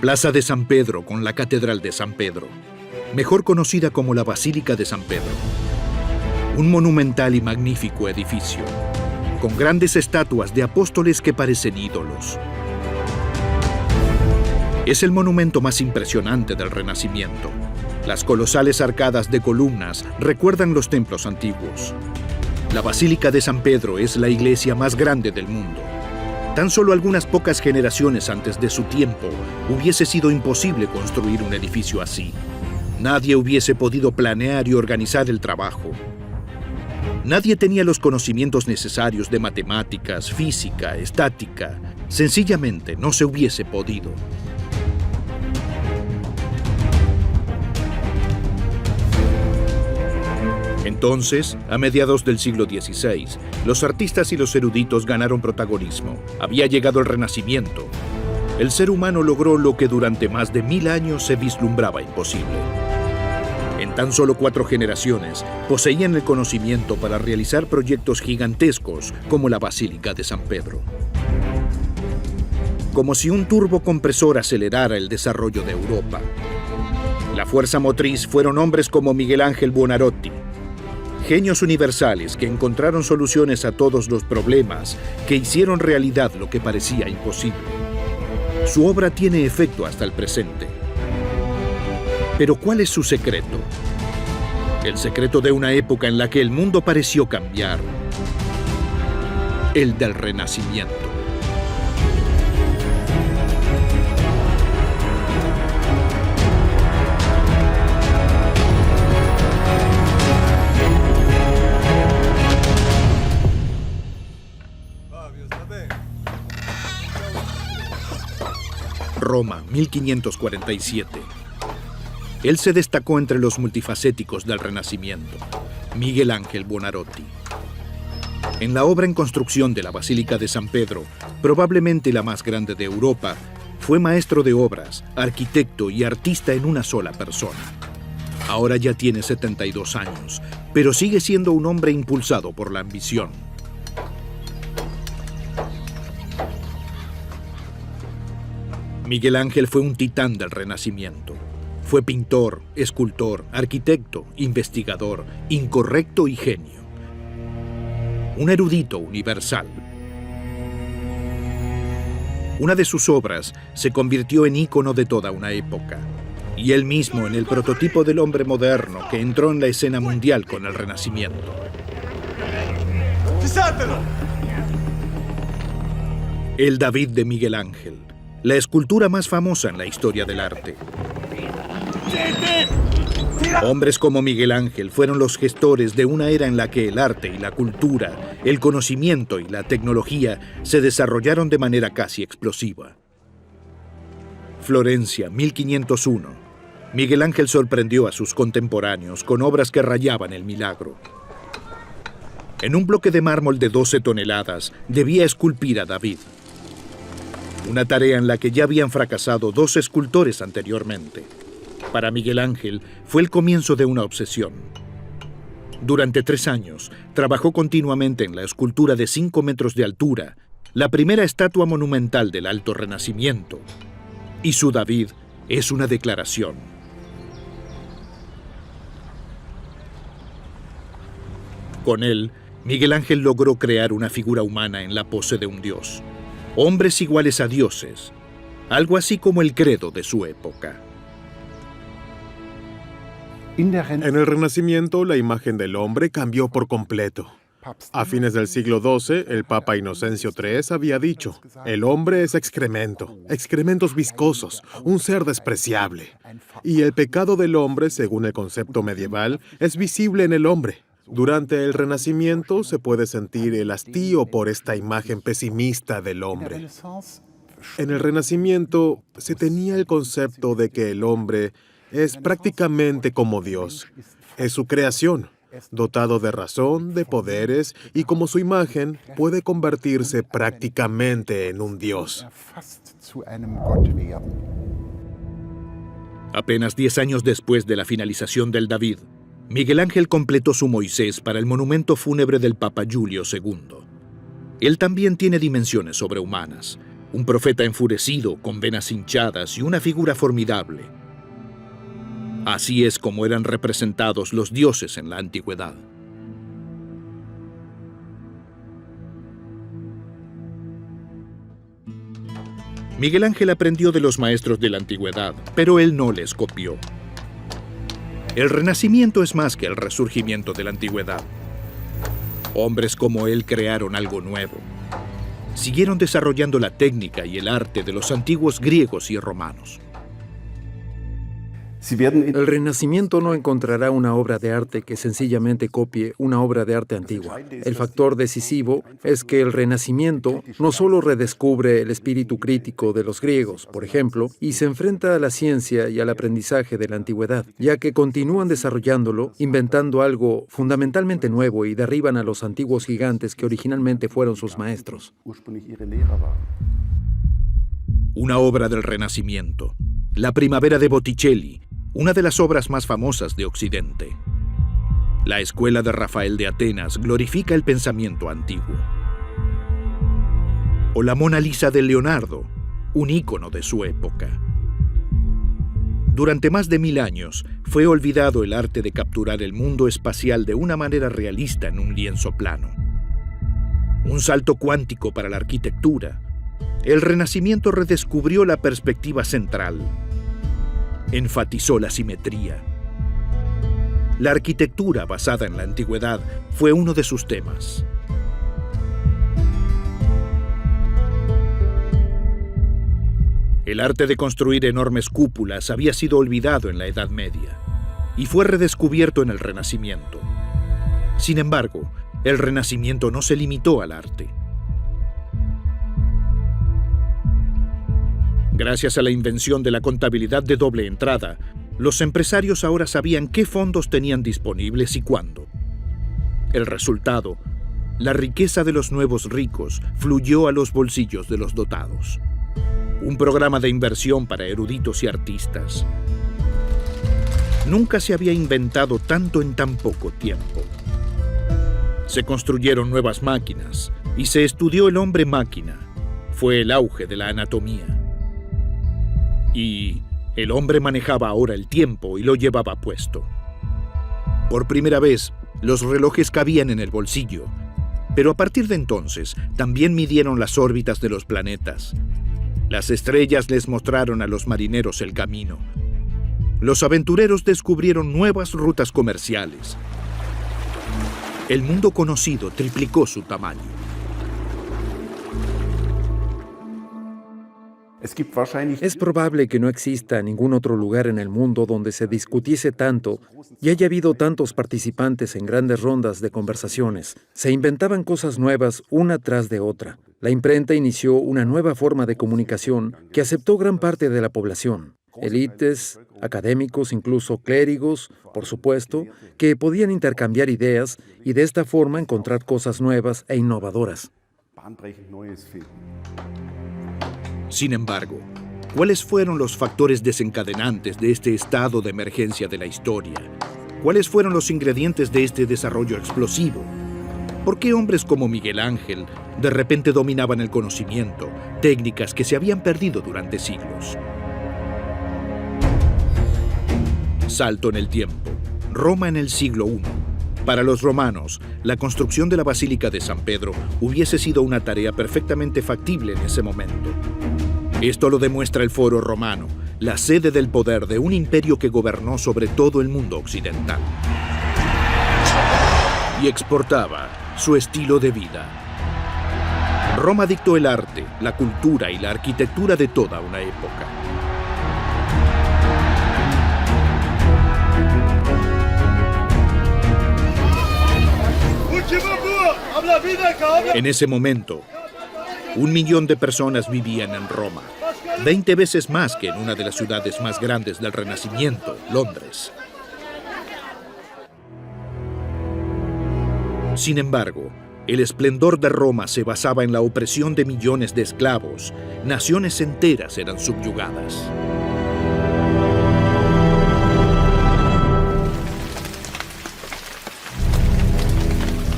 Plaza de San Pedro con la Catedral de San Pedro, mejor conocida como la Basílica de San Pedro. Un monumental y magnífico edificio, con grandes estatuas de apóstoles que parecen ídolos. Es el monumento más impresionante del Renacimiento. Las colosales arcadas de columnas recuerdan los templos antiguos. La Basílica de San Pedro es la iglesia más grande del mundo. Tan solo algunas pocas generaciones antes de su tiempo hubiese sido imposible construir un edificio así. Nadie hubiese podido planear y organizar el trabajo. Nadie tenía los conocimientos necesarios de matemáticas, física, estática. Sencillamente no se hubiese podido. Entonces, a mediados del siglo XVI, los artistas y los eruditos ganaron protagonismo. Había llegado el Renacimiento. El ser humano logró lo que durante más de 1000 años se vislumbraba imposible. En tan solo 4 generaciones, poseían el conocimiento para realizar proyectos gigantescos como la Basílica de San Pedro. Como si un turbocompresor acelerara el desarrollo de Europa. La fuerza motriz fueron hombres como Miguel Ángel Buonarroti, genios universales que encontraron soluciones a todos los problemas, que hicieron realidad lo que parecía imposible. Su obra tiene efecto hasta el presente. Pero ¿cuál es su secreto? El secreto de una época en la que el mundo pareció cambiar. El del Renacimiento. Roma, 1547. Él se destacó entre los multifacéticos del Renacimiento, Miguel Ángel Buonarroti. En la obra en construcción de la Basílica de San Pedro, probablemente la más grande de Europa, fue maestro de obras, arquitecto y artista en una sola persona. Ahora ya tiene 72 años, pero sigue siendo un hombre impulsado por la ambición. Miguel Ángel fue un titán del Renacimiento. Fue pintor, escultor, arquitecto, investigador, incorrecto y genio. Un erudito universal. Una de sus obras se convirtió en ícono de toda una época, y él mismo en el prototipo del hombre moderno que entró en la escena mundial con el Renacimiento. El David de Miguel Ángel, la escultura más famosa en la historia del arte. Hombres como Miguel Ángel fueron los gestores de una era en la que el arte y la cultura, el conocimiento y la tecnología se desarrollaron de manera casi explosiva. Florencia, 1501. Miguel Ángel sorprendió a sus contemporáneos con obras que rayaban el milagro. En un bloque de mármol de 12 toneladas debía esculpir a David. Una tarea en la que ya habían fracasado 2 escultores anteriormente. Para Miguel Ángel fue el comienzo de una obsesión. Durante 3 años, trabajó continuamente en la escultura de 5 metros de altura, la primera estatua monumental del Alto Renacimiento. Y su David es una declaración. Con él, Miguel Ángel logró crear una figura humana en la pose de un dios. Hombres iguales a dioses, algo así como el credo de su época. En el Renacimiento, la imagen del hombre cambió por completo. A fines del siglo XII, el Papa Inocencio III había dicho: el hombre es excremento, excrementos viscosos, un ser despreciable. Y el pecado del hombre, según el concepto medieval, es visible en el hombre. Durante el Renacimiento se puede sentir el hastío por esta imagen pesimista del hombre. En el Renacimiento se tenía el concepto de que el hombre es prácticamente como Dios. Es su creación, dotado de razón, de poderes, y como su imagen puede convertirse prácticamente en un Dios. Apenas 10 años después de la finalización del David, Miguel Ángel completó su Moisés para el monumento fúnebre del Papa Julio II. Él también tiene dimensiones sobrehumanas. Un profeta enfurecido, con venas hinchadas y una figura formidable. Así es como eran representados los dioses en la antigüedad. Miguel Ángel aprendió de los maestros de la antigüedad, pero él no les copió. El Renacimiento es más que el resurgimiento de la antigüedad. Hombres como él crearon algo nuevo. Siguieron desarrollando la técnica y el arte de los antiguos griegos y romanos. El Renacimiento no encontrará una obra de arte que sencillamente copie una obra de arte antigua. El factor decisivo es que el Renacimiento no solo redescubre el espíritu crítico de los griegos, por ejemplo, y se enfrenta a la ciencia y al aprendizaje de la antigüedad, ya que continúan desarrollándolo, inventando algo fundamentalmente nuevo y derriban a los antiguos gigantes que originalmente fueron sus maestros. Una obra del Renacimiento, La Primavera de Botticelli, una de las obras más famosas de Occidente. La escuela de Rafael de Atenas glorifica el pensamiento antiguo. O la Mona Lisa de Leonardo, un ícono de su época. Durante más de 1000 años fue olvidado el arte de capturar el mundo espacial de una manera realista en un lienzo plano. Un salto cuántico para la arquitectura. El Renacimiento redescubrió la perspectiva central. Enfatizó la simetría. La arquitectura basada en la antigüedad fue uno de sus temas. El arte de construir enormes cúpulas había sido olvidado en la Edad Media y fue redescubierto en el Renacimiento. Sin embargo, el Renacimiento no se limitó al arte. Gracias a la invención de la contabilidad de doble entrada, los empresarios ahora sabían qué fondos tenían disponibles y cuándo. El resultado, la riqueza de los nuevos ricos fluyó a los bolsillos de los dotados. Un programa de inversión para eruditos y artistas. Nunca se había inventado tanto en tan poco tiempo. Se construyeron nuevas máquinas y se estudió el hombre-máquina. Fue el auge de la anatomía. Y el hombre manejaba ahora el tiempo y lo llevaba puesto. Por primera vez, los relojes cabían en el bolsillo, pero a partir de entonces también midieron las órbitas de los planetas. Las estrellas les mostraron a los marineros el camino. Los aventureros descubrieron nuevas rutas comerciales. El mundo conocido triplicó su tamaño. Es probable que no exista ningún otro lugar en el mundo donde se discutiese tanto y haya habido tantos participantes en grandes rondas de conversaciones. Se inventaban cosas nuevas una tras de otra. La imprenta inició una nueva forma de comunicación que aceptó gran parte de la población. Élites, académicos, incluso clérigos, por supuesto, que podían intercambiar ideas y de esta forma encontrar cosas nuevas e innovadoras. Sin embargo, ¿cuáles fueron los factores desencadenantes de este estado de emergencia de la historia? ¿Cuáles fueron los ingredientes de este desarrollo explosivo? ¿Por qué hombres como Miguel Ángel de repente dominaban el conocimiento, técnicas que se habían perdido durante siglos? Salto en el tiempo. Roma en el siglo I. Para los romanos, la construcción de la Basílica de San Pedro hubiese sido una tarea perfectamente factible en ese momento. Esto lo demuestra el Foro Romano, la sede del poder de un imperio que gobernó sobre todo el mundo occidental. Y exportaba su estilo de vida. Roma dictó el arte, la cultura y la arquitectura de toda una época. En ese momento, 1 millón de personas vivían en Roma, 20 veces más que en una de las ciudades más grandes del Renacimiento, Londres. Sin embargo, el esplendor de Roma se basaba en la opresión de millones de esclavos. Naciones enteras eran subyugadas.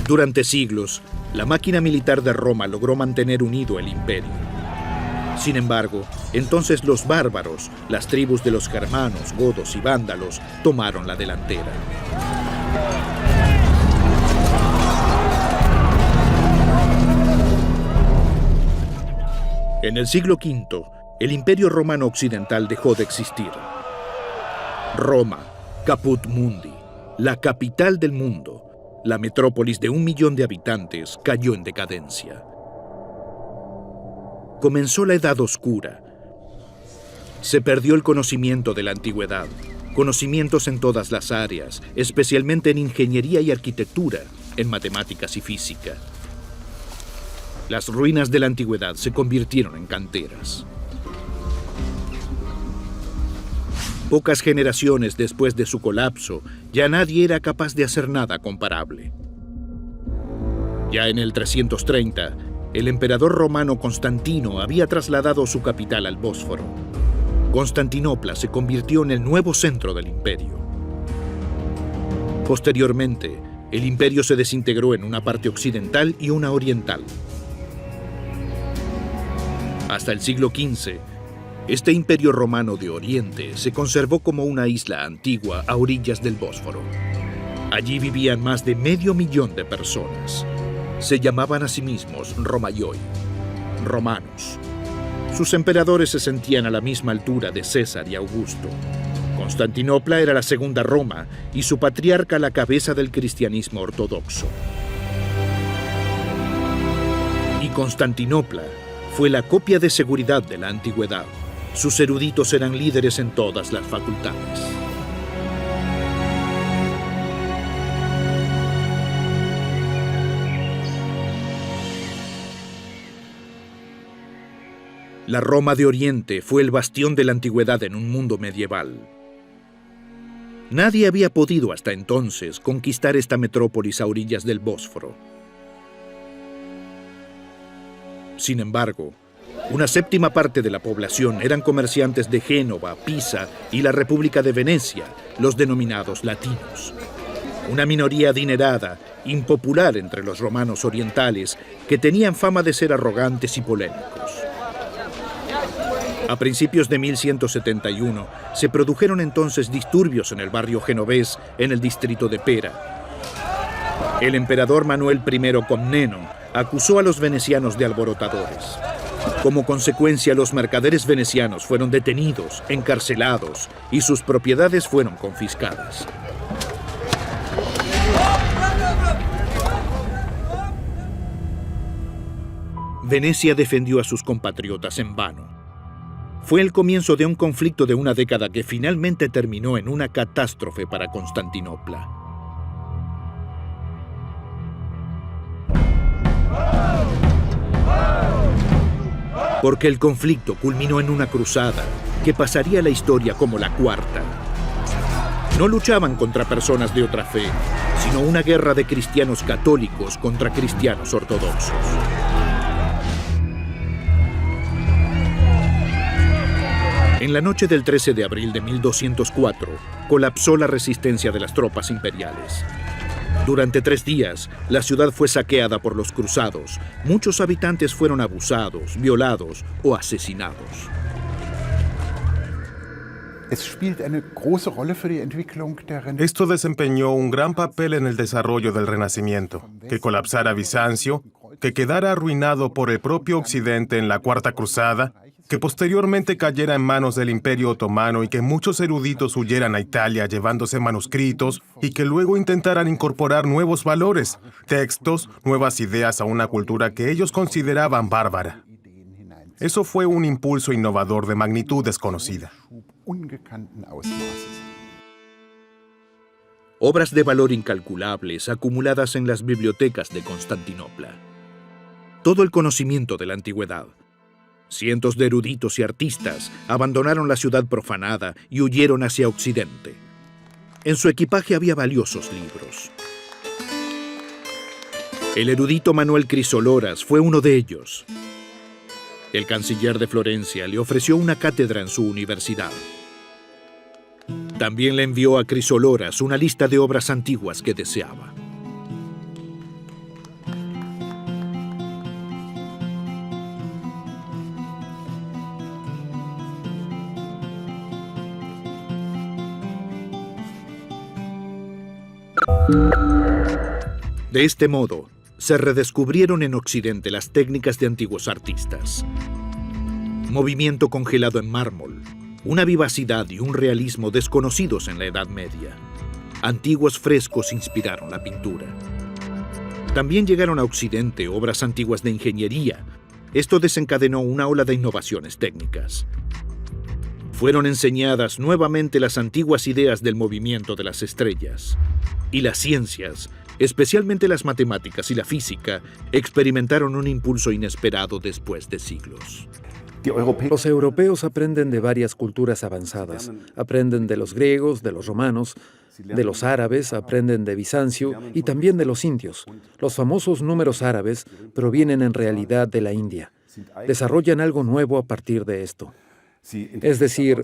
Durante siglos, la máquina militar de Roma logró mantener unido el imperio. Sin embargo, entonces los bárbaros, las tribus de los germanos, godos y vándalos, tomaron la delantera. En el siglo V, el Imperio Romano Occidental dejó de existir. Roma, Caput Mundi, la capital del mundo, la metrópolis de 1 millón de habitantes, cayó en decadencia. Comenzó la Edad Oscura. Se perdió el conocimiento de la antigüedad, conocimientos en todas las áreas, especialmente en ingeniería y arquitectura, en matemáticas y física. Las ruinas de la antigüedad se convirtieron en canteras. Pocas generaciones después de su colapso, ya nadie era capaz de hacer nada comparable. Ya en el 330, el emperador romano Constantino había trasladado su capital al Bósforo. Constantinopla se convirtió en el nuevo centro del imperio. Posteriormente, el imperio se desintegró en una parte occidental y una oriental. Hasta el siglo XV, este imperio romano de Oriente se conservó como una isla antigua a orillas del Bósforo. Allí vivían más de 500.000 de personas. Se llamaban a sí mismos Romaioi, romanos. Sus emperadores se sentían a la misma altura de César y Augusto. Constantinopla era la segunda Roma y su patriarca la cabeza del cristianismo ortodoxo. Y Constantinopla fue la copia de seguridad de la antigüedad. Sus eruditos eran líderes en todas las facultades. La Roma de Oriente fue el bastión de la antigüedad en un mundo medieval. Nadie había podido hasta entonces conquistar esta metrópolis a orillas del Bósforo. Sin embargo, una séptima parte de la población eran comerciantes de Génova, Pisa y la República de Venecia, los denominados latinos. Una minoría adinerada, impopular entre los romanos orientales, que tenían fama de ser arrogantes y polémicos. A principios de 1171 se produjeron entonces disturbios en el barrio genovés, en el distrito de Pera. El emperador Manuel I Comneno acusó a los venecianos de alborotadores. Como consecuencia, los mercaderes venecianos fueron detenidos, encarcelados y sus propiedades fueron confiscadas. Venecia defendió a sus compatriotas en vano. Fue el comienzo de un conflicto de una década que finalmente terminó en una catástrofe para Constantinopla. Porque el conflicto culminó en una cruzada que pasaría a la historia como la Cuarta. No luchaban contra personas de otra fe, sino una guerra de cristianos católicos contra cristianos ortodoxos. En la noche del 13 de abril de 1204, colapsó la resistencia de las tropas imperiales. Durante 3 días, la ciudad fue saqueada por los cruzados. Muchos habitantes fueron abusados, violados o asesinados. Esto desempeñó un gran papel en el desarrollo del Renacimiento, que colapsara Bizancio, que quedara arruinado por el propio Occidente en la Cuarta Cruzada, que posteriormente cayera en manos del Imperio Otomano y que muchos eruditos huyeran a Italia llevándose manuscritos y que luego intentaran incorporar nuevos valores, textos, nuevas ideas a una cultura que ellos consideraban bárbara. Eso fue un impulso innovador de magnitud desconocida. Obras de valor incalculables acumuladas en las bibliotecas de Constantinopla. Todo el conocimiento de la antigüedad. Cientos de eruditos y artistas abandonaron la ciudad profanada y huyeron hacia Occidente. En su equipaje había valiosos libros. El erudito Manuel Crisoloras fue uno de ellos. El canciller de Florencia le ofreció una cátedra en su universidad. También le envió a Crisoloras una lista de obras antiguas que deseaba. De este modo, se redescubrieron en Occidente las técnicas de antiguos artistas. Movimiento congelado en mármol, una vivacidad y un realismo desconocidos en la Edad Media. Antiguos frescos inspiraron la pintura. También llegaron a Occidente obras antiguas de ingeniería. Esto desencadenó una ola de innovaciones técnicas. Fueron enseñadas nuevamente las antiguas ideas del movimiento de las estrellas. Y las ciencias, especialmente las matemáticas y la física, experimentaron un impulso inesperado después de siglos. Los europeos aprenden de varias culturas avanzadas. Aprenden de los griegos, de los romanos, de los árabes, aprenden de Bizancio y también de los indios. Los famosos números árabes provienen en realidad de la India. Desarrollan algo nuevo a partir de esto. Es decir,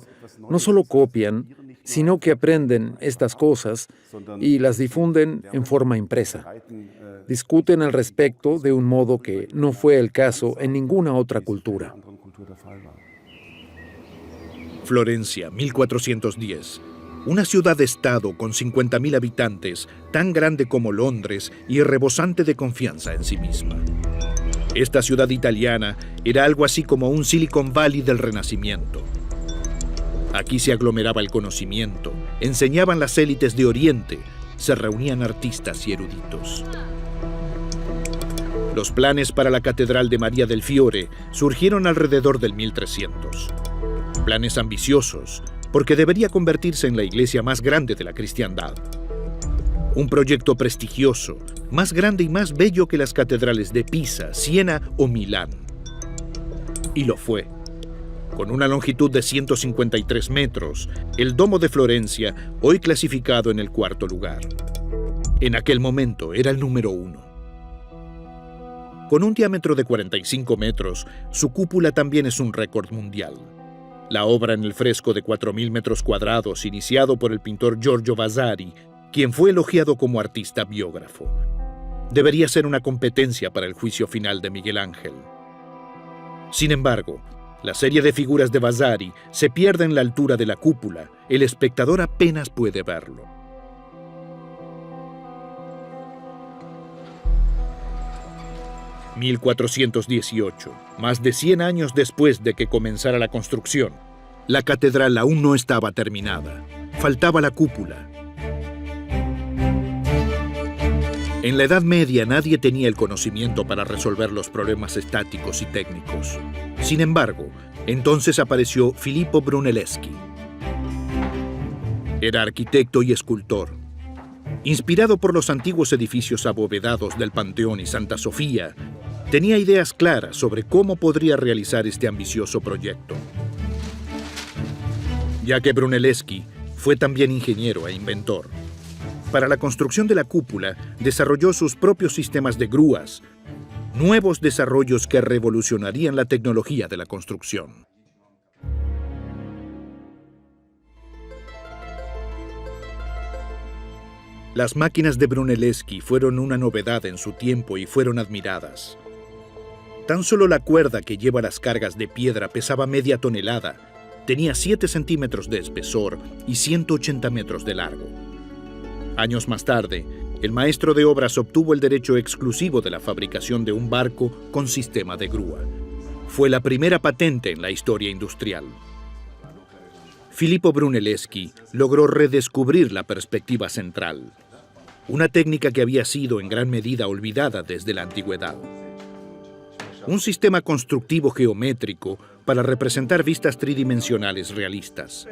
no solo copian, sino que aprenden estas cosas y las difunden en forma impresa. Discuten al respecto de un modo que no fue el caso en ninguna otra cultura. Florencia, 1410. Una ciudad-estado con 50.000 habitantes, tan grande como Londres y rebosante de confianza en sí misma. Esta ciudad italiana era algo así como un Silicon Valley del Renacimiento. Aquí se aglomeraba el conocimiento, enseñaban las élites de Oriente, se reunían artistas y eruditos. Los planes para la Catedral de María del Fiore surgieron alrededor del 1300. Planes ambiciosos, porque debería convertirse en la iglesia más grande de la cristiandad. Un proyecto prestigioso, más grande y más bello que las catedrales de Pisa, Siena o Milán. Y lo fue. Con una longitud de 153 metros, el Domo de Florencia, hoy clasificado en el 4º lugar. En aquel momento era el número 1. Con un diámetro de 45 metros, su cúpula también es un récord mundial. La obra en el fresco de 4.000 metros cuadrados, iniciado por el pintor Giorgio Vasari, quien fue elogiado como artista biógrafo. Debería ser una competencia para el juicio final de Miguel Ángel. Sin embargo, la serie de figuras de Vasari se pierde en la altura de la cúpula. El espectador apenas puede verlo. (1418), más de 100 años después de que comenzara la construcción. La catedral aún no estaba terminada. Faltaba la cúpula. En la Edad Media nadie tenía el conocimiento para resolver los problemas estáticos y técnicos. Sin embargo, entonces apareció Filippo Brunelleschi. Era arquitecto y escultor. Inspirado por los antiguos edificios abovedados del Panteón y Santa Sofía, tenía ideas claras sobre cómo podría realizar este ambicioso proyecto. Ya que Brunelleschi fue también ingeniero e inventor. Para la construcción de la cúpula, desarrolló sus propios sistemas de grúas, nuevos desarrollos que revolucionarían la tecnología de la construcción. Las máquinas de Brunelleschi fueron una novedad en su tiempo y fueron admiradas. Tan solo la cuerda que lleva las cargas de piedra pesaba media tonelada, tenía 7 centímetros de espesor y 180 metros de largo. Años más tarde, el maestro de obras obtuvo el derecho exclusivo de la fabricación de un barco con sistema de grúa. Fue la primera patente en la historia industrial. Filippo Brunelleschi logró redescubrir la perspectiva central, una técnica que había sido en gran medida olvidada desde la antigüedad. Un sistema constructivo geométrico para representar vistas tridimensionales realistas.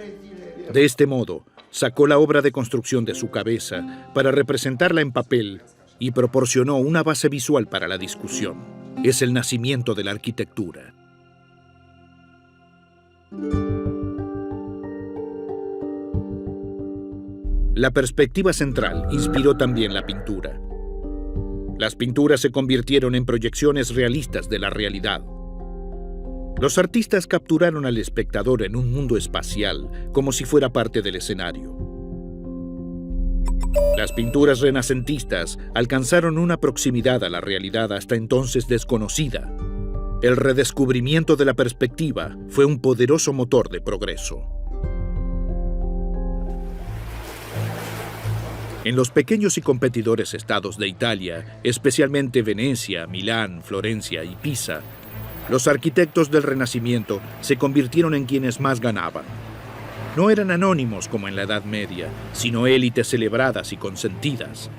De este modo, sacó la obra de construcción de su cabeza para representarla en papel y proporcionó una base visual para la discusión. Es el nacimiento de la arquitectura. La perspectiva central inspiró también la pintura. Las pinturas se convirtieron en proyecciones realistas de la realidad. Los artistas capturaron al espectador en un mundo espacial, como si fuera parte del escenario. Las pinturas renacentistas alcanzaron una proximidad a la realidad hasta entonces desconocida. El redescubrimiento de la perspectiva fue un poderoso motor de progreso. En los pequeños y competidores estados de Italia, especialmente Venecia, Milán, Florencia y Pisa, los arquitectos del Renacimiento se convirtieron en quienes más ganaban. No eran anónimos como en la Edad Media, sino élites celebradas y consentidas.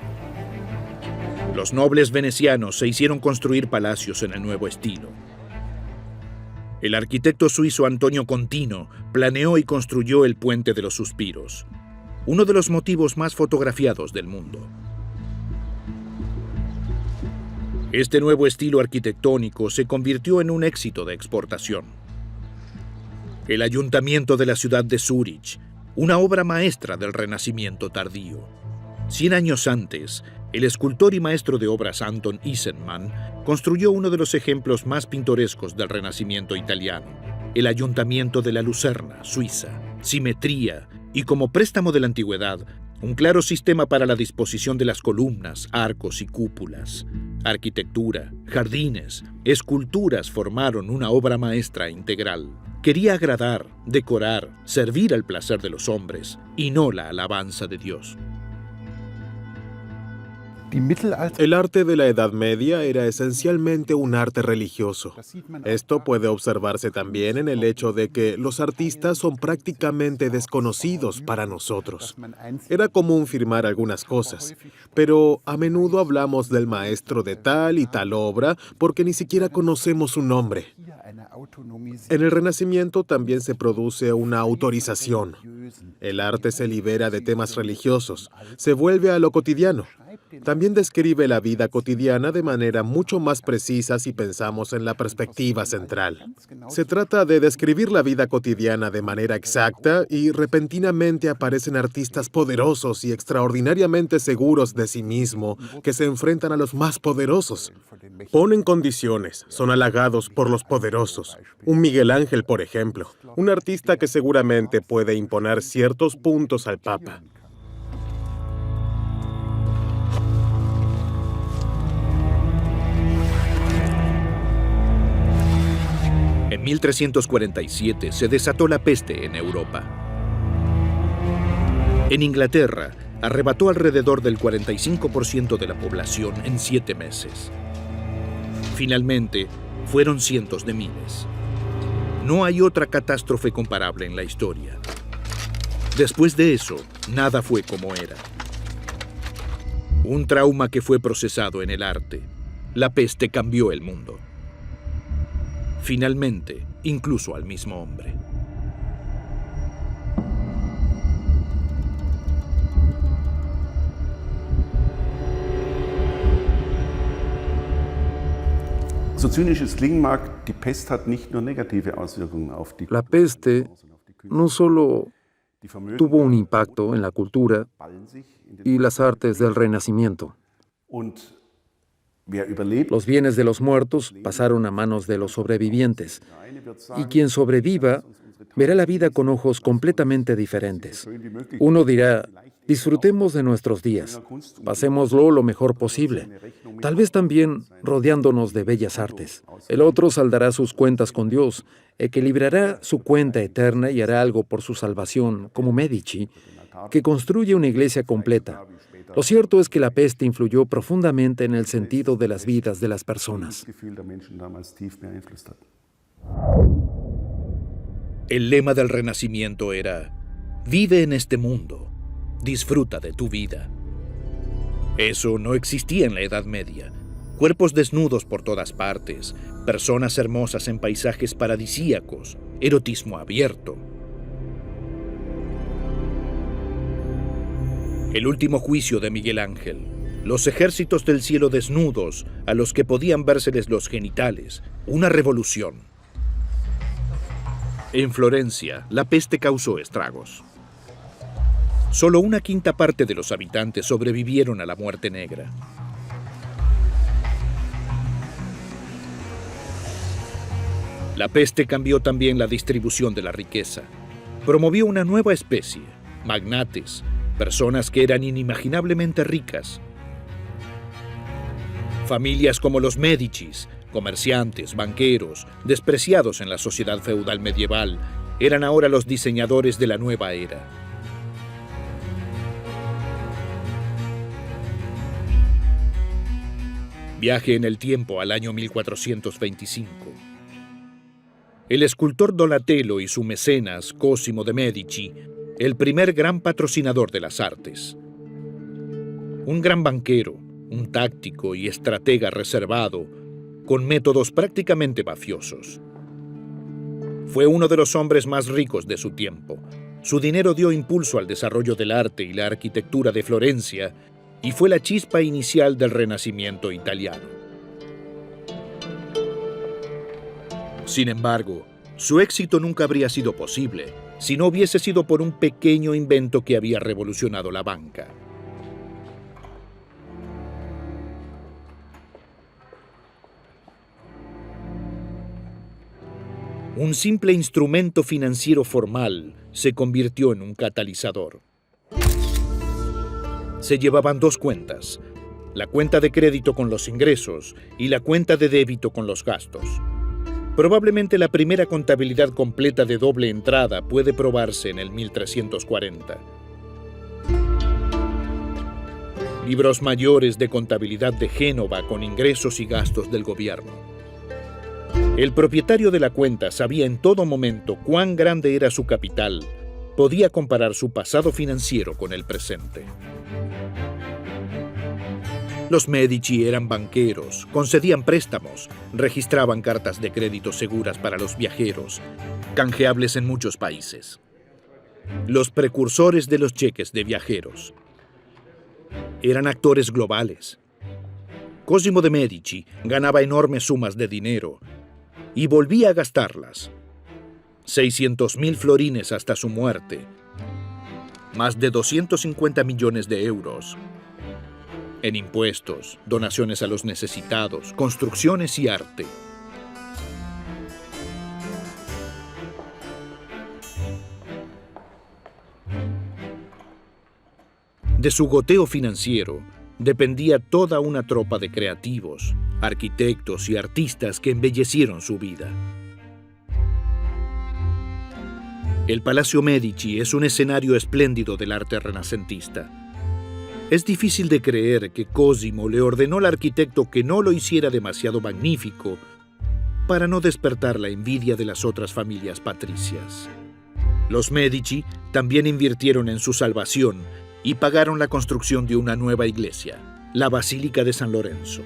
Los nobles venecianos se hicieron construir palacios en el nuevo estilo. El arquitecto suizo Antonio Contino planeó y construyó el Puente de los Suspiros, uno de los motivos más fotografiados del mundo. Este nuevo estilo arquitectónico se convirtió en un éxito de exportación. El ayuntamiento de la ciudad de Zúrich, una obra maestra del Renacimiento tardío. 100 años antes, el escultor y maestro de obras Anton Isenmann construyó uno de los ejemplos más pintorescos del Renacimiento italiano, el Ayuntamiento de la Lucerna, Suiza. Simetría y, como préstamo de la antigüedad, un claro sistema para la disposición de las columnas, arcos y cúpulas. Arquitectura, jardines, esculturas formaron una obra maestra integral. Quería agradar, decorar, servir al placer de los hombres y no la alabanza de Dios. El arte de la Edad Media era esencialmente un arte religioso. Esto puede observarse también en el hecho de que los artistas son prácticamente desconocidos para nosotros. Era común firmar algunas cosas, pero a menudo hablamos del maestro de tal y tal obra porque ni siquiera conocemos su nombre. En el Renacimiento también se produce una autorización. El arte se libera de temas religiosos, se vuelve a lo cotidiano. También describe la vida cotidiana de manera mucho más precisa si pensamos en la perspectiva central. Se trata de describir la vida cotidiana de manera exacta y repentinamente aparecen artistas poderosos y extraordinariamente seguros de sí mismo que se enfrentan a los más poderosos. Ponen condiciones, son halagados por los poderosos. Un Miguel Ángel, por ejemplo, un artista que seguramente puede imponer ciertos puntos al Papa. En 1347 se desató la peste en Europa. En Inglaterra, arrebató alrededor del 45% de la población en 7 meses. Finalmente, fueron cientos de miles. No hay otra catástrofe comparable en la historia. Después de eso, nada fue como era. Un trauma que fue procesado en el arte. La peste cambió el mundo. Finalmente, incluso al mismo hombre. La peste no solo tuvo un impacto en la cultura y las artes del Renacimiento. Los bienes de los muertos pasaron a manos de los sobrevivientes, y quien sobreviva verá la vida con ojos completamente diferentes. Uno dirá: disfrutemos de nuestros días, pasémoslo lo mejor posible, tal vez también rodeándonos de bellas artes. El otro saldará sus cuentas con Dios, equilibrará su cuenta eterna y hará algo por su salvación, como Medici, que construye una iglesia completa. Lo cierto es que la peste influyó profundamente en el sentido de las vidas de las personas. El lema del Renacimiento era: vive en este mundo, disfruta de tu vida. Eso no existía en la Edad Media. Cuerpos desnudos por todas partes, personas hermosas en paisajes paradisíacos, erotismo abierto. El último juicio de Miguel Ángel, los ejércitos del cielo desnudos a los que podían vérseles los genitales, una revolución. En Florencia, la peste causó estragos. Solo 1/5 parte de los habitantes sobrevivieron a la muerte negra. La peste cambió también la distribución de la riqueza. Promovió una nueva especie, magnates, personas que eran inimaginablemente ricas. Familias como los Médicis, comerciantes, banqueros, despreciados en la sociedad feudal medieval, eran ahora los diseñadores de la nueva era. Viaje en el tiempo al año 1425. El escultor Donatello y su mecenas Cosimo de Medici, el primer gran patrocinador de las artes. Un gran banquero, un táctico y estratega reservado, con métodos prácticamente mafiosos. Fue uno de los hombres más ricos de su tiempo. Su dinero dio impulso al desarrollo del arte y la arquitectura de Florencia y fue la chispa inicial del Renacimiento italiano. Sin embargo, su éxito nunca habría sido posible si no hubiese sido por un pequeño invento que había revolucionado la banca. Un simple instrumento financiero formal se convirtió en un catalizador. Se llevaban dos cuentas, la cuenta de crédito con los ingresos y la cuenta de débito con los gastos. Probablemente la primera contabilidad completa de doble entrada puede probarse en el 1340. Libros mayores de contabilidad de Génova con ingresos y gastos del gobierno. El propietario de la cuenta sabía en todo momento cuán grande era su capital, podía comparar su pasado financiero con el presente. Los Medici eran banqueros, concedían préstamos, registraban cartas de crédito seguras para los viajeros, canjeables en muchos países. Los precursores de los cheques de viajeros. Eran actores globales. Cosimo de Medici ganaba enormes sumas de dinero y volvía a gastarlas. 600.000 florines hasta su muerte. Más de 250 millones de euros. En impuestos, donaciones a los necesitados, construcciones y arte. De su goteo financiero dependía toda una tropa de creativos, arquitectos y artistas que embellecieron su vida. El Palacio Medici es un escenario espléndido del arte renacentista. Es difícil de creer que Cosimo le ordenó al arquitecto que no lo hiciera demasiado magnífico para no despertar la envidia de las otras familias patricias. Los Medici también invirtieron en su salvación y pagaron la construcción de una nueva iglesia, la Basílica de San Lorenzo.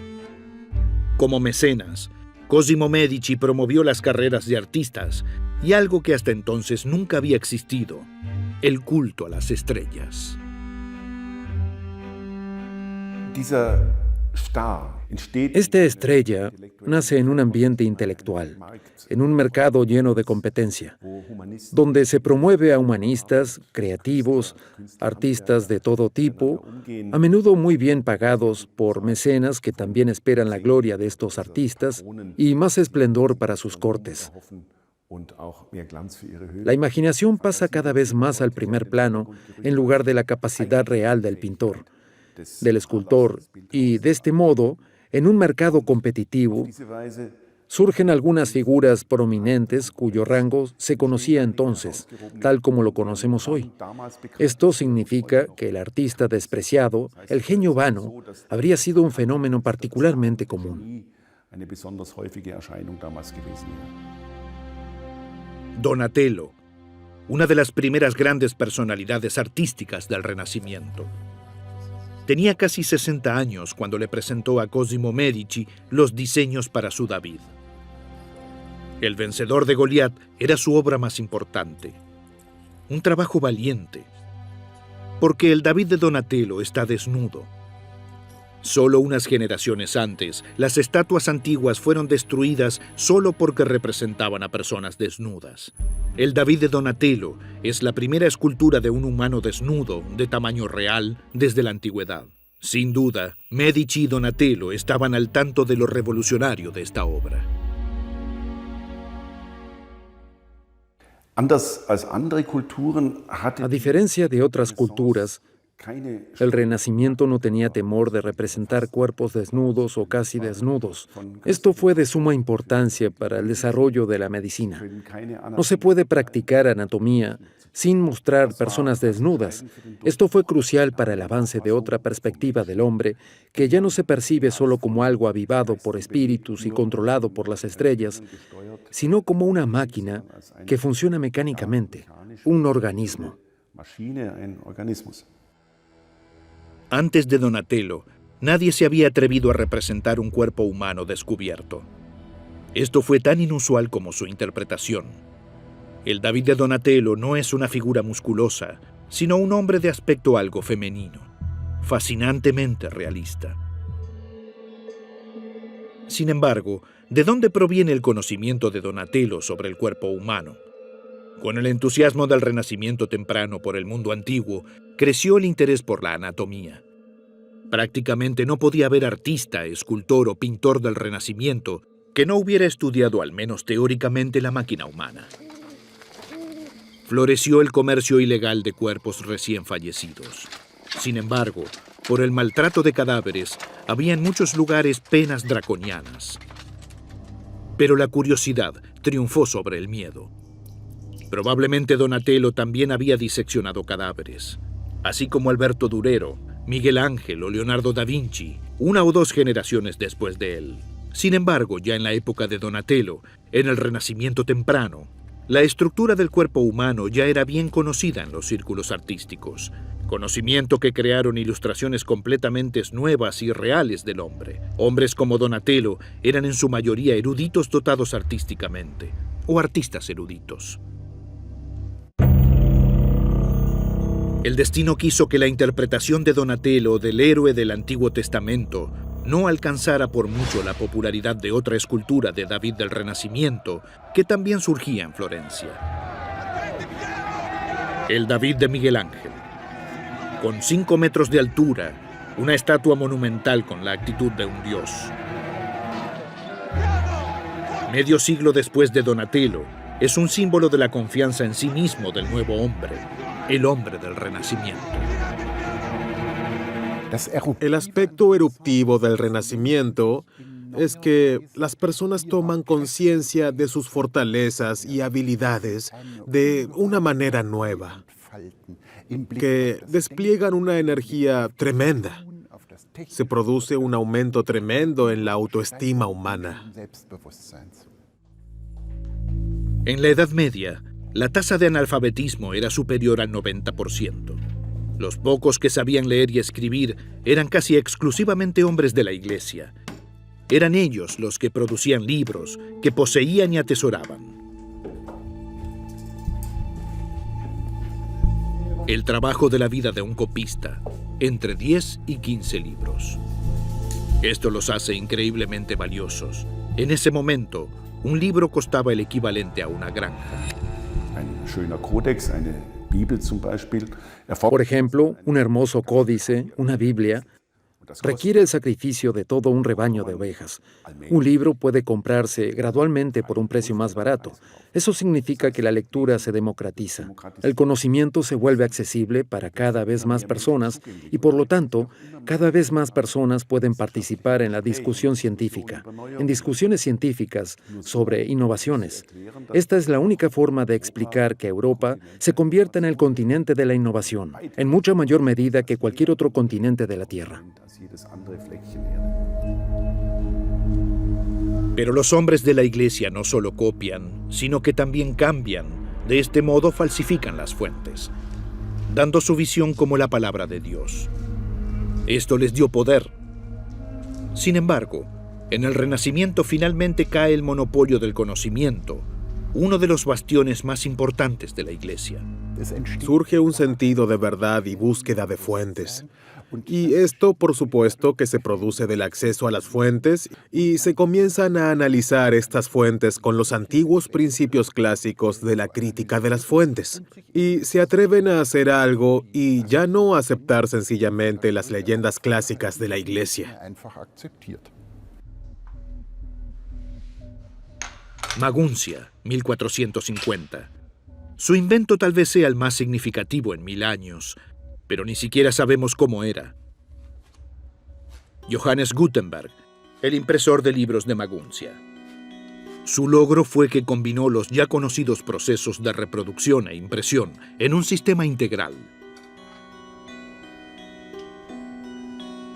Como mecenas, Cosimo Medici promovió las carreras de artistas y algo que hasta entonces nunca había existido, el culto a las estrellas. Esta estrella nace en un ambiente intelectual, en un mercado lleno de competencia, donde se promueve a humanistas, creativos, artistas de todo tipo, a menudo muy bien pagados por mecenas que también esperan la gloria de estos artistas y más esplendor para sus cortes. La imaginación pasa cada vez más al primer plano en lugar de la capacidad real del pintor, del escultor, y de este modo, en un mercado competitivo, surgen algunas figuras prominentes cuyo rango se conocía entonces, tal como lo conocemos hoy. Esto significa que el artista despreciado, el genio vano, habría sido un fenómeno particularmente común. Donatello, una de las primeras grandes personalidades artísticas del Renacimiento. Tenía casi 60 años cuando le presentó a Cosimo Medici los diseños para su David. El vencedor de Goliat era su obra más importante. Un trabajo valiente, porque el David de Donatello está desnudo. Solo unas generaciones antes, las estatuas antiguas fueron destruidas solo porque representaban a personas desnudas. El David de Donatello es la primera escultura de un humano desnudo, de tamaño real, desde la antigüedad. Sin duda, Medici y Donatello estaban al tanto de lo revolucionario de esta obra. A diferencia de otras culturas, El Renacimiento no tenía temor de representar cuerpos desnudos o casi desnudos. Esto fue de suma importancia para el desarrollo de la medicina. No se puede practicar anatomía sin mostrar personas desnudas. Esto fue crucial para el avance de otra perspectiva del hombre, que ya no se percibe solo como algo avivado por espíritus y controlado por las estrellas, sino como una máquina que funciona mecánicamente, un organismo. Antes de Donatello, nadie se había atrevido a representar un cuerpo humano descubierto. Esto fue tan inusual como su interpretación. El David de Donatello no es una figura musculosa, sino un hombre de aspecto algo femenino, fascinantemente realista. Sin embargo, ¿de dónde proviene el conocimiento de Donatello sobre el cuerpo humano? Con el entusiasmo del Renacimiento temprano por el mundo antiguo, creció el interés por la anatomía. Prácticamente no podía haber artista, escultor o pintor del Renacimiento que no hubiera estudiado al menos teóricamente la máquina humana. Floreció el comercio ilegal de cuerpos recién fallecidos. Sin embargo, por el maltrato de cadáveres, había en muchos lugares penas draconianas. Pero la curiosidad triunfó sobre el miedo. Probablemente Donatello también había diseccionado cadáveres, así como Alberto Durero, Miguel Ángel o Leonardo da Vinci, una o dos generaciones después de él. Sin embargo, ya en la época de Donatello, en el Renacimiento temprano, la estructura del cuerpo humano ya era bien conocida en los círculos artísticos, conocimiento que crearon ilustraciones completamente nuevas y reales del hombre. Hombres como Donatello eran en su mayoría eruditos dotados artísticamente, o artistas eruditos. El destino quiso que la interpretación de Donatello del héroe del Antiguo Testamento no alcanzara por mucho la popularidad de otra escultura de David del Renacimiento, que también surgía en Florencia. El David de Miguel Ángel. Con 5 metros de altura, una estatua monumental con la actitud de un dios. Medio siglo después de Donatello, es un símbolo de la confianza en sí mismo del nuevo hombre, el hombre del Renacimiento. El aspecto eruptivo del Renacimiento es que las personas toman conciencia de sus fortalezas y habilidades de una manera nueva, que despliegan una energía tremenda. Se produce un aumento tremendo en la autoestima humana. En la Edad Media, la tasa de analfabetismo era superior al 90%. Los pocos que sabían leer y escribir eran casi exclusivamente hombres de la Iglesia. Eran ellos los que producían libros, que poseían y atesoraban. El trabajo de la vida de un copista, entre 10 y 15 libros. Esto los hace increíblemente valiosos. En ese momento, un libro costaba el equivalente a una granja. Por ejemplo, un hermoso códice, una Biblia, requiere el sacrificio de todo un rebaño de ovejas. Un libro puede comprarse gradualmente por un precio más barato. Eso significa que la lectura se democratiza. El conocimiento se vuelve accesible para cada vez más personas y, por lo tanto, cada vez más personas pueden participar en la discusión científica, en discusiones científicas sobre innovaciones. Esta es la única forma de explicar que Europa se convierta en el continente de la innovación, en mucha mayor medida que cualquier otro continente de la Tierra. Pero los hombres de la Iglesia no solo copian, sino que también cambian. De este modo falsifican las fuentes, dando su visión como la palabra de Dios. Esto les dio poder. Sin embargo, en el Renacimiento finalmente cae el monopolio del conocimiento, uno de los bastiones más importantes de la Iglesia. Surge un sentido de verdad y búsqueda de fuentes. Y esto, por supuesto, que se produce del acceso a las fuentes y se comienzan a analizar estas fuentes con los antiguos principios clásicos de la crítica de las fuentes. Y se atreven a hacer algo y ya no aceptar sencillamente las leyendas clásicas de la Iglesia. Maguncia, 1450. Su invento tal vez sea el más significativo en 1000 años. pero ni siquiera sabemos cómo era. Johannes Gutenberg, el impresor de libros de Maguncia. Su logro fue que combinó los ya conocidos procesos de reproducción e impresión en un sistema integral.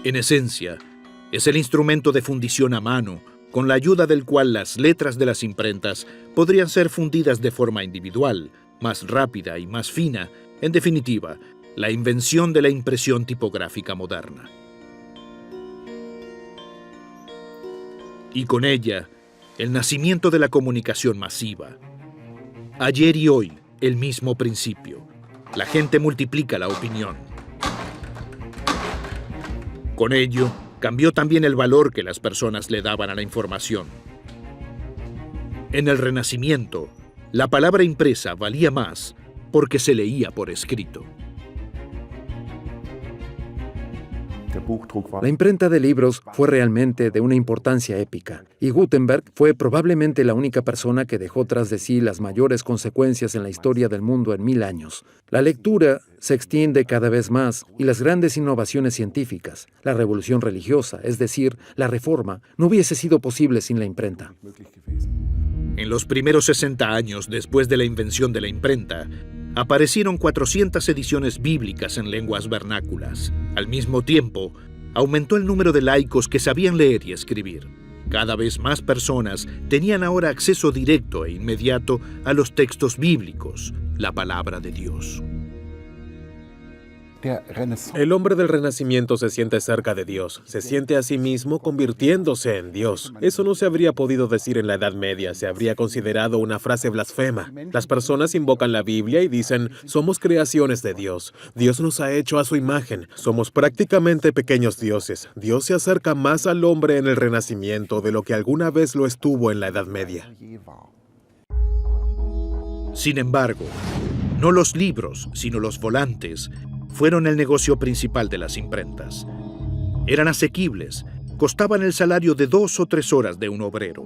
En esencia, es el instrumento de fundición a mano, con la ayuda del cual las letras de las imprentas podrían ser fundidas de forma individual, más rápida y más fina, en definitiva, la invención de la impresión tipográfica moderna. Y con ella, el nacimiento de la comunicación masiva. Ayer y hoy, el mismo principio. La gente multiplica la opinión. Con ello, cambió también el valor que las personas le daban a la información. En el Renacimiento, la palabra impresa valía más porque se leía por escrito. La imprenta de libros fue realmente de una importancia épica, y Gutenberg fue probablemente la única persona que dejó tras de sí las mayores consecuencias en la historia del mundo en 1000 años. La lectura se extiende cada vez más y las grandes innovaciones científicas, la revolución religiosa, es decir, la reforma, no hubiese sido posible sin la imprenta. En los primeros 60 años después de la invención de la imprenta, aparecieron 400 ediciones bíblicas en lenguas vernáculas. Al mismo tiempo, aumentó el número de laicos que sabían leer y escribir. Cada vez más personas tenían ahora acceso directo e inmediato a los textos bíblicos, la palabra de Dios. El hombre del Renacimiento se siente cerca de Dios, se siente a sí mismo convirtiéndose en Dios. Eso no se habría podido decir en la Edad Media, se habría considerado una frase blasfema. Las personas invocan la Biblia y dicen, somos creaciones de Dios. Dios nos ha hecho a su imagen. Somos prácticamente pequeños dioses. Dios se acerca más al hombre en el Renacimiento de lo que alguna vez lo estuvo en la Edad Media. Sin embargo, no los libros, sino los volantes, fueron el negocio principal de las imprentas. Eran asequibles, costaban el salario de 2 o 3 horas de un obrero.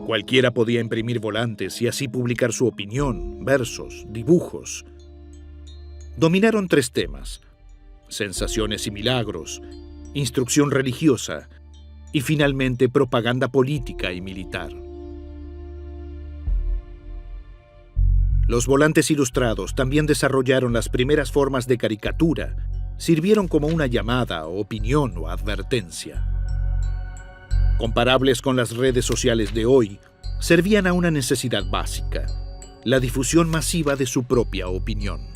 Cualquiera podía imprimir volantes y así publicar su opinión, versos, dibujos. Dominaron 3 temas: sensaciones y milagros, instrucción religiosa y finalmente propaganda política y militar. Los volantes ilustrados también desarrollaron las primeras formas de caricatura, sirvieron como una llamada, opinión o advertencia. Comparables con las redes sociales de hoy, servían a una necesidad básica, la difusión masiva de su propia opinión.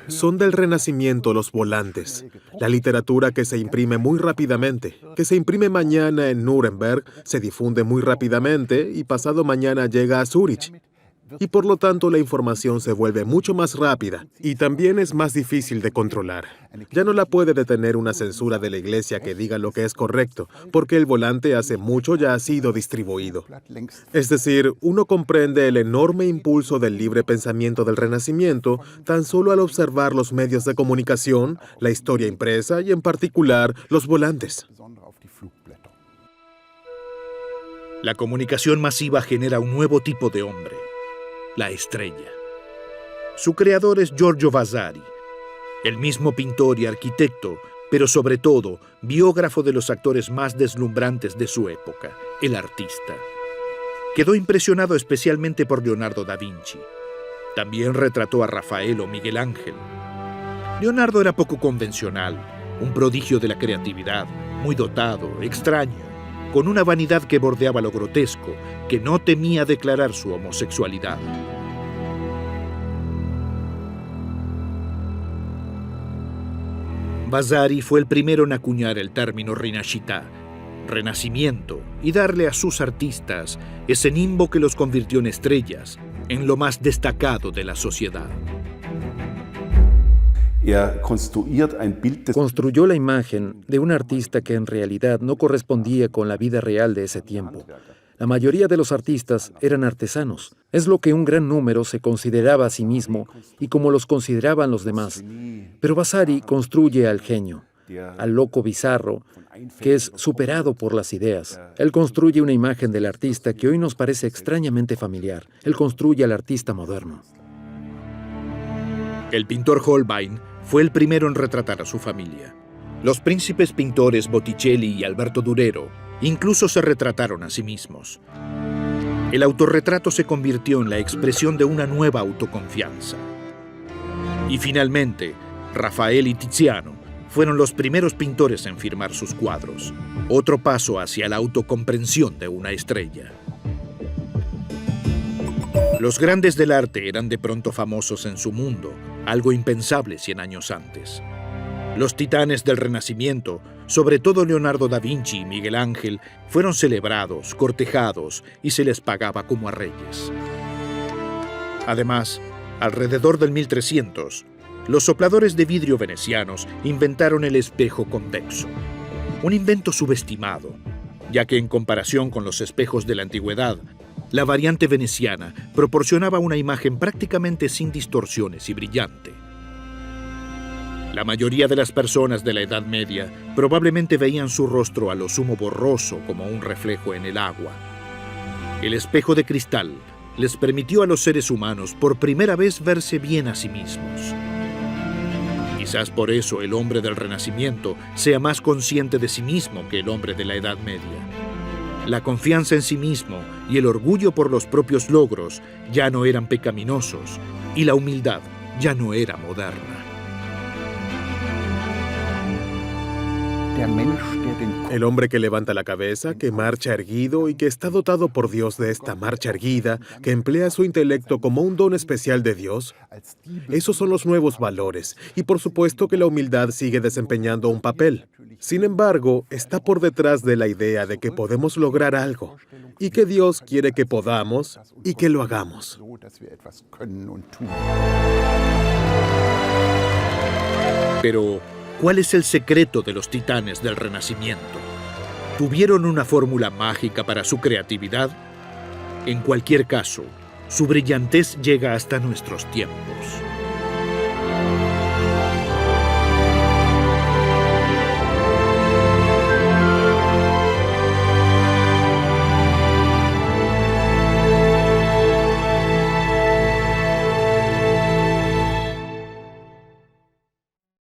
Son del Renacimiento los volantes, la literatura que se imprime muy rápidamente, que se imprime mañana en Nuremberg, se difunde muy rápidamente y pasado mañana llega a Zúrich. Y por lo tanto la información se vuelve mucho más rápida y también es más difícil de controlar. Ya no la puede detener una censura de la Iglesia que diga lo que es correcto, porque el volante hace mucho ya ha sido distribuido. Es decir, uno comprende el enorme impulso del libre pensamiento del Renacimiento tan solo al observar los medios de comunicación, la historia impresa y en particular los volantes. La comunicación masiva genera un nuevo tipo de hombre: la estrella. Su creador es Giorgio Vasari, el mismo pintor y arquitecto, pero sobre todo biógrafo de los actores más deslumbrantes de su época, el artista. Quedó impresionado especialmente por Leonardo da Vinci. También retrató a Rafael o Miguel Ángel. Leonardo era poco convencional, un prodigio de la creatividad, muy dotado, extraño, con una vanidad que bordeaba lo grotesco, que no temía declarar su homosexualidad. Vasari fue el primero en acuñar el término Rinascita, renacimiento, y darle a sus artistas ese nimbo que los convirtió en estrellas, en lo más destacado de la sociedad. Construyó la imagen de un artista que en realidad no correspondía con la vida real de ese tiempo. La mayoría de los artistas eran artesanos. Es lo que un gran número se consideraba a sí mismo y como los consideraban los demás. Pero Vasari construye al genio, al loco bizarro, que es superado por las ideas. Él construye una imagen del artista que hoy nos parece extrañamente familiar. Él construye al artista moderno. El pintor Holbein fue el primero en retratar a su familia. Los príncipes pintores Botticelli y Alberto Durero incluso se retrataron a sí mismos. El autorretrato se convirtió en la expresión de una nueva autoconfianza. Y finalmente, Rafael y Tiziano fueron los primeros pintores en firmar sus cuadros, otro paso hacia la autocomprensión de una estrella. Los grandes del arte eran de pronto famosos en su mundo, algo impensable 100 años antes. Los titanes del Renacimiento, sobre todo Leonardo da Vinci y Miguel Ángel, fueron celebrados, cortejados y se les pagaba como a reyes. Además, alrededor del 1300, los sopladores de vidrio venecianos inventaron el espejo convexo, un invento subestimado, ya que en comparación con los espejos de la antigüedad, la variante veneciana proporcionaba una imagen prácticamente sin distorsiones y brillante. La mayoría de las personas de la Edad Media probablemente veían su rostro a lo sumo borroso como un reflejo en el agua. El espejo de cristal les permitió a los seres humanos por primera vez verse bien a sí mismos. Quizás por eso el hombre del Renacimiento sea más consciente de sí mismo que el hombre de la Edad Media. La confianza en sí mismo y el orgullo por los propios logros ya no eran pecaminosos y la humildad ya no era moderna. El hombre que levanta la cabeza, que marcha erguido y que está dotado por Dios de esta marcha erguida, que emplea su intelecto como un don especial de Dios, esos son los nuevos valores. Y por supuesto que la humildad sigue desempeñando un papel. Sin embargo, está por detrás de la idea de que podemos lograr algo y que Dios quiere que podamos y que lo hagamos. Pero, ¿cuál es el secreto de los titanes del Renacimiento? ¿Tuvieron una fórmula mágica para su creatividad? En cualquier caso, su brillantez llega hasta nuestros tiempos.